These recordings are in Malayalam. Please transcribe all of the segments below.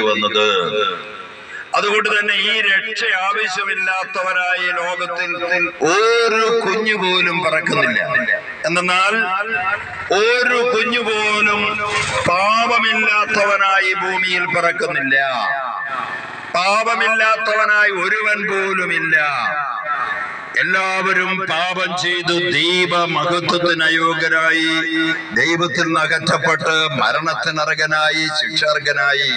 വന്നത്. അതുകൊണ്ട് തന്നെ ഈ രക്ഷ ആവശ്യമില്ലാത്തവരായി ലോകത്തിൽ ഒരു കുഞ്ഞു പോലും പറക്കുന്നില്ല. എന്നാൽ ഒരു കുഞ്ഞു പോലും പാപമില്ലാത്തവനായി ഭൂമിയിൽ പറക്കുന്നില്ല. പാപമില്ലാത്തവനായി ഒരുവൻ പോലുമില്ല. എല്ലാവരും പാപം ചെയ്തു ദൈവമഹത്വത്തിന് അയോഗ്യരായി, ദൈവത്തിൽ നിന്ന് അകറ്റപ്പെട്ട് മരണത്തിനർഹനായി, ശിക്ഷാർഹനായി.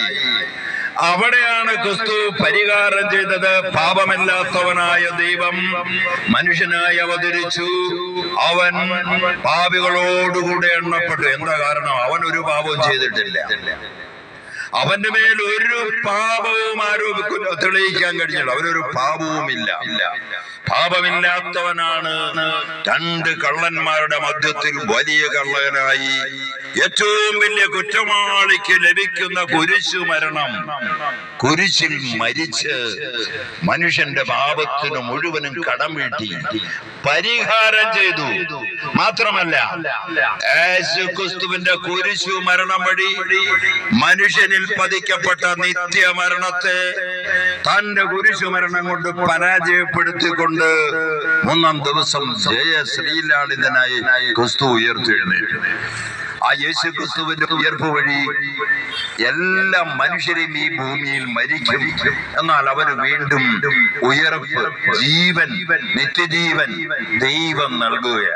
അവിടെയാണ് ക്രിസ്തു പരിഹാരം ചെയ്തത്. പാപമില്ലാത്തവനായ ദൈവം മനുഷ്യനായി അവതരിച്ചു. അവൻ പാപികളോടുകൂടെ എണ്ണപ്പെട്ടു. എന്താ കാരണം? അവൻ ഒരു പാപവും ചെയ്തിട്ടില്ല. അവന്റെ മേൽ ഒരു പാപവും തെളിയിക്കാൻ കഴിഞ്ഞില്ല. അവനൊരു പാപവുമില്ല. പാപമില്ലാത്തവനാണ്. രണ്ട് കള്ളന്മാരുടെ മധ്യത്തിൽ വലിയ കള്ളനായി ഏറ്റവും വലിയ കുറ്റവാളിക്ക് ലഭിക്കുന്ന കുരിശു മരണം, കുരിശിൽ മരിച്ച് മനുഷ്യന്റെ പാപത്തിന് മുഴുവനും കടം വീട്ടി പരിഹാരം ചെയ്തു. മാത്രമല്ല, യേശുക്രിസ്തുവിന്റെ കുരിശു മരണം വഴി മനുഷ്യനിൽ പതിക്കപ്പെട്ട നിത്യമരണത്തെ തന്റെ കുരിശു മരണം കൊണ്ട് പരാജയപ്പെടുത്തിക്കൊണ്ട് മൂന്നാം ദിവസം ജയശ്രീലാളിതനായി ക്രിസ്തു ഉയർത്തെഴുന്നേറ്റു. ആ യേശു ക്രിസ്തുവിന്റെ ഉയർപ്പ് വഴി എല്ലാ മനുഷ്യരെയും ഈ ഭൂമിയിൽ മരിക്കും. എന്നാൽ അവന് വീണ്ടും ഉയർപ്പ്, ജീവൻ, നിത്യജീവൻ ദൈവം നൽകുകയാണ്.